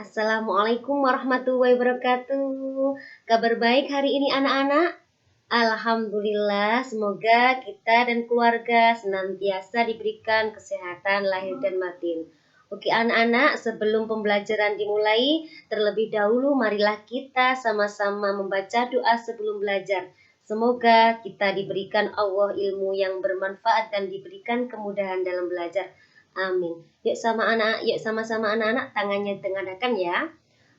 Assalamualaikum warahmatullahi wabarakatuh. Kabar baik hari ini anak-anak? Alhamdulillah, semoga kita dan keluarga senantiasa diberikan kesehatan lahir dan batin. Oke anak-anak, sebelum pembelajaran dimulai, terlebih dahulu marilah kita sama-sama membaca doa sebelum belajar. Semoga kita diberikan Allah ilmu yang bermanfaat dan diberikan kemudahan dalam belajar. Amin. Yuk sama-sama anak-anak tangannya tengadahkan ya.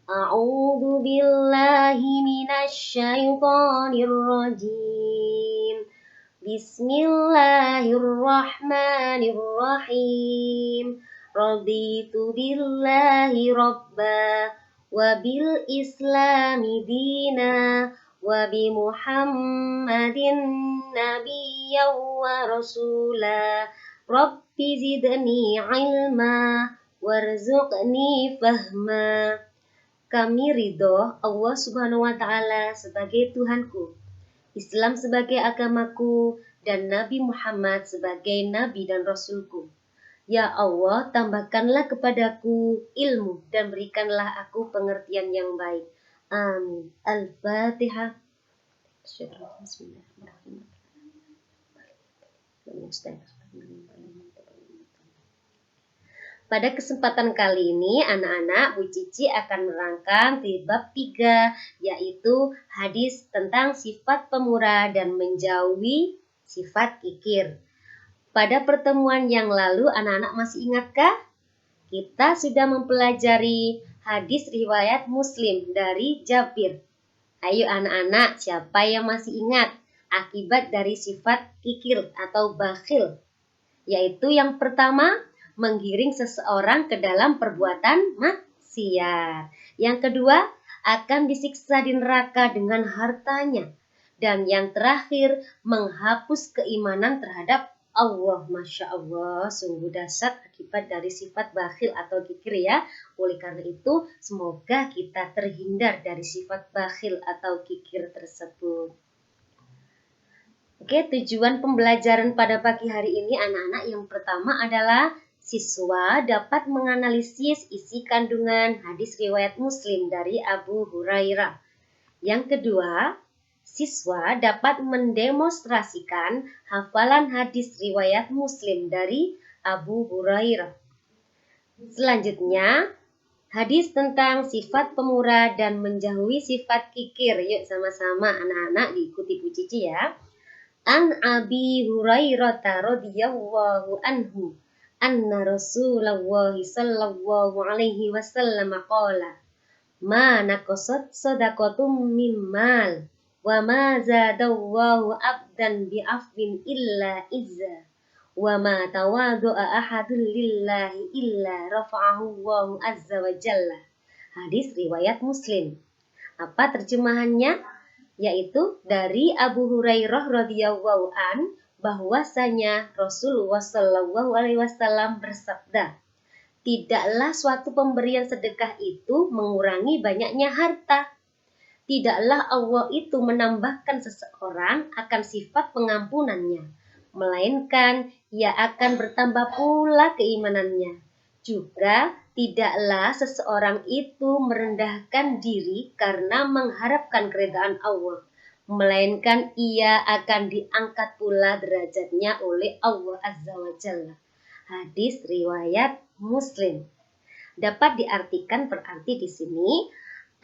A'udzu billahi minasyaitonir rajim. Bismillahirrahmanirrahim. Raditu billahi rabba wa bil islami dina wa bi Muhammadin nabiyyan wa rasula. Rabbi zidni ilma warzuqni fahma. Kami ridho Allah Subhanahu wa Ta'ala sebagai Tuhanku, Islam sebagai agamaku, dan Nabi Muhammad sebagai Nabi dan Rasulku. Ya Allah, tambahkanlah kepadaku ilmu dan berikanlah aku pengertian yang baik. Amin. Al-Fatihah. Pada kesempatan kali ini, anak-anak, Bu Cici akan merangkum di bab 3, yaitu hadis tentang sifat pemurah dan menjauhi sifat kikir. Pada pertemuan yang lalu, anak-anak masih ingatkah? Kita sudah mempelajari hadis riwayat Muslim dari Jabir. Ayo anak-anak, siapa yang masih ingat akibat dari sifat kikir atau bakhil? Yaitu yang pertama, menggiring seseorang ke dalam perbuatan maksiat. Yang kedua, akan disiksa di neraka dengan hartanya. Dan yang terakhir, menghapus keimanan terhadap Allah. Masya Allah, sungguh dahsyat akibat dari sifat bakhil atau kikir ya. Oleh karena itu, semoga kita terhindar dari sifat bakhil atau kikir tersebut. Oke, tujuan pembelajaran pada pagi hari ini anak-anak yang pertama adalah siswa dapat menganalisis isi kandungan hadis riwayat Muslim dari Abu Hurairah. Yang kedua, siswa dapat mendemonstrasikan hafalan hadis riwayat Muslim dari Abu Hurairah. Selanjutnya, hadis tentang sifat pemurah dan menjauhi sifat kikir. Yuk sama-sama anak-anak diikuti Bu Cici ya. An Abi Hurairah radhiyallahu anhu anna Rasulullah sallallahu alaihi wasallam qala ma naqasat sadaqatum min mal wa ma zadallahu abdan bi'afwin illa izza wa ma tawadu'a ahadun lillahi illa rafa'ahu Allahu azza wa jalla. Hadis riwayat Muslim. Apa terjemahannya? Yaitu dari Abu Hurairah radhiyallahu an bahwasanya Rasulullah Shallallahu alaihi wasallam bersabda, tidaklah suatu pemberian sedekah itu mengurangi banyaknya harta. Tidaklah Allah itu menambahkan seseorang akan sifat pengampunannya, melainkan ia akan bertambah pula keimanannya. Juga tidaklah seseorang itu merendahkan diri karena mengharapkan keridhaan Allah, melainkan ia akan diangkat pula derajatnya oleh Allah Azza wa Jalla. Hadis riwayat Muslim. Dapat diartikan berarti di sini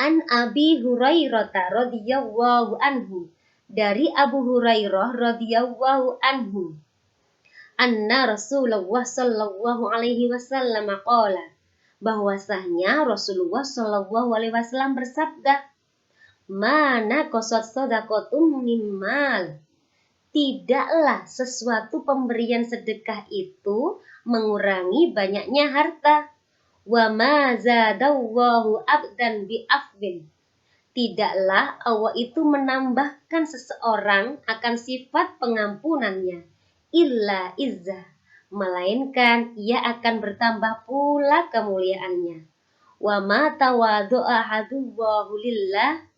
An Abi Hurairah radhiyallahu anhu, dari Abu Hurairah radhiyallahu anhu, anna Rasulullah sallallahu alaihi wasallam qala, bahwasanya Rasulullah sallallahu alaihi wasallam bersabda, mana qasat sadaqatum min mal, tidaklah sesuatu pemberian sedekah itu mengurangi banyaknya harta. Wa ma zadallahu abdan bi'afwin, tidaklah Allah itu menambahkan seseorang akan sifat pengampunannya illa izzah, melainkan ia akan bertambah pula kemuliaannya. Wa ma tawadu'a ahadullahu lillah,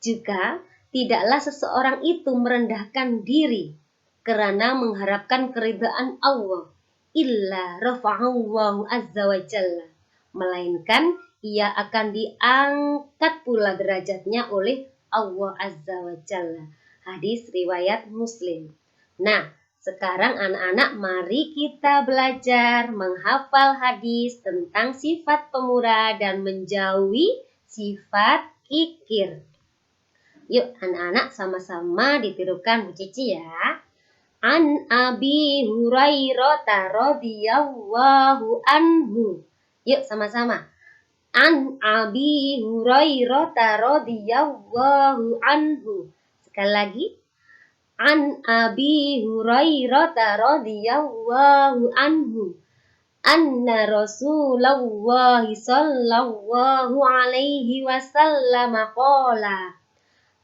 juga tidaklah seseorang itu merendahkan diri karena mengharapkan keridhaan Allah illa rafa'allahu azza wa jalla, melainkan ia akan diangkat pula derajatnya oleh Allah Azza wa Jalla. Hadis riwayat Muslim. Nah, sekarang anak-anak mari kita belajar menghafal hadis tentang sifat pemurah dan menjauhi sifat kikir. Yuk anak-anak sama-sama ditirukan Bu Cici ya. An Abi Hurairah radhiyallahu anhu. Yuk sama-sama. An Abi Hurairah radhiyallahu anhu. Sekali lagi. An Abi Hurairah radhiyallahu anhu. Anna Rasulullah sallallahu alaihi wasallam qala.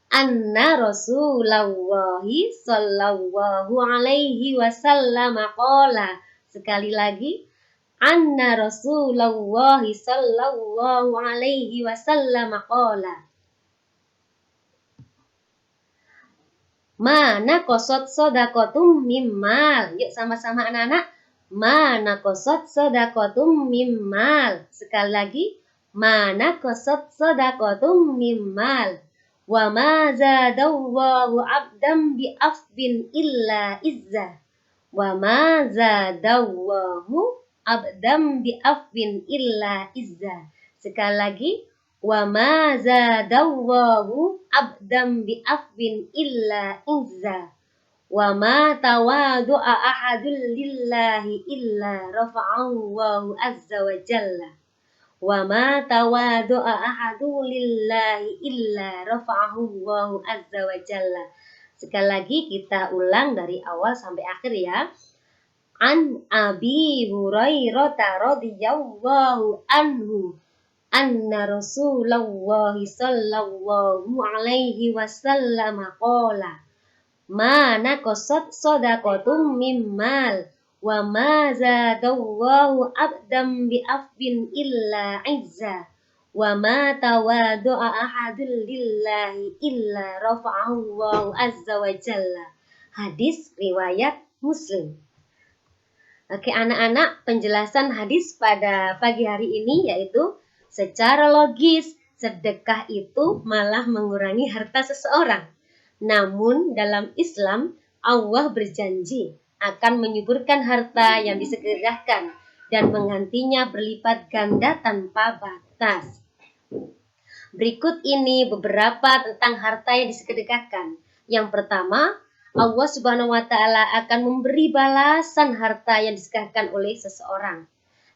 Anna Rasulullah sallallahu alaihi wasallam qala. Sekali lagi. Anna Rasulullah sallallahu alaihi wasallam qala. Mana kosot sodakotum mimmal. Yuk sama-sama anak-anak. Mana kosot sodakotum mimmal. Sekali lagi. Mana kosot sodakotum mimmal. Wa ma zadallahu abdam bi'afbin illa izza. Wa ma zadallahu abdam bi'afbin illa izza. Sekali lagi. Wa ma zadallahu abdam bi'afbin illa izza. Wa ma tawadu'a ahadul lillahi illa rafa'allahu azza wa jalla. Wa ma tawadu'a ahadu lillahi illa rafa'ahullahu azza wa jalla. Sekali lagi kita ulang dari awal sampai akhir ya. An Abi Hurairah radhiyallahu anhu. Anna Rasulullah sallallahu alaihi wasallam qala. Ma naqasat shadaqatum mimmal. Wa ma zadallahu abdam bi'afbin illa izza. Wa ma tawadu'a ahadul lillahi illa rafa'allahu azza wa jalla. Hadis riwayat Muslim. Oke anak-anak, penjelasan hadis pada pagi hari ini yaitu secara logis sedekah itu malah mengurangi harta seseorang. Namun dalam Islam Allah berjanji akan menyuburkan harta yang disedekahkan dan menggantinya berlipat ganda tanpa batas. Berikut ini beberapa tentang harta yang disedekahkan. Yang pertama, Allah Subhanahu wa taala akan memberi balasan harta yang disedekahkan oleh seseorang.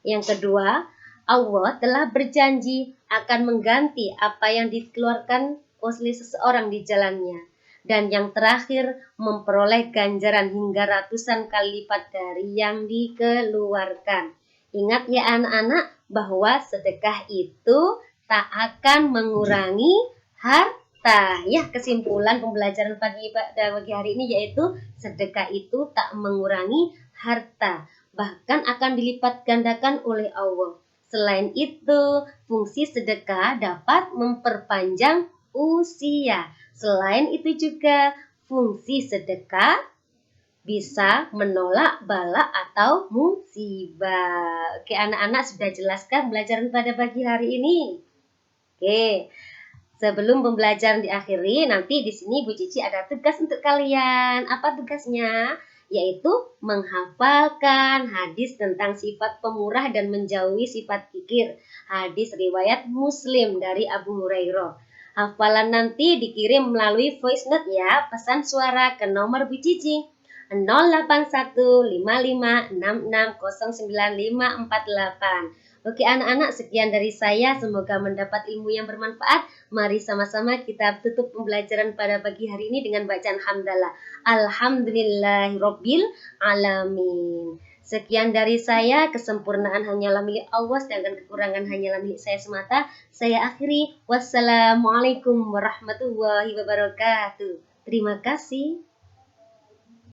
Yang kedua, Allah telah berjanji akan mengganti apa yang dikeluarkan oleh seseorang di jalannya. Dan yang terakhir, memperoleh ganjaran hingga ratusan kali lipat dari yang dikeluarkan. Ingat ya anak-anak, bahwa sedekah itu tak akan mengurangi harta. Ya, kesimpulan pembelajaran pagi hari ini yaitu sedekah itu tak mengurangi harta. Bahkan akan dilipat gandakan oleh Allah. Selain itu, fungsi sedekah dapat memperpanjang usia. Selain itu juga, fungsi sedekah bisa menolak bala atau musibah. Oke, anak-anak sudah jelaskan pembelajaran pada pagi hari ini? Oke, sebelum pembelajaran diakhiri, nanti di sini Bu Cici ada tugas untuk kalian. Apa tugasnya? Yaitu menghafalkan hadis tentang sifat pemurah dan menjauhi sifat kikir. Hadis riwayat Muslim dari Abu Hurairah. Hafalan nanti dikirim melalui voice note ya, pesan suara ke nomor Bu Cici 081556609548. Oke anak-anak, sekian dari saya, semoga mendapat ilmu yang bermanfaat. Mari sama-sama kita tutup pembelajaran pada pagi hari ini dengan bacaan hamdalah. Alhamdulillahirabbil alamin. Sekian dari saya, kesempurnaan hanyalah milik Allah, sedangkan kekurangan hanyalah milik saya semata. Saya akhiri. Wassalamualaikum warahmatullahi wabarakatuh. Terima kasih.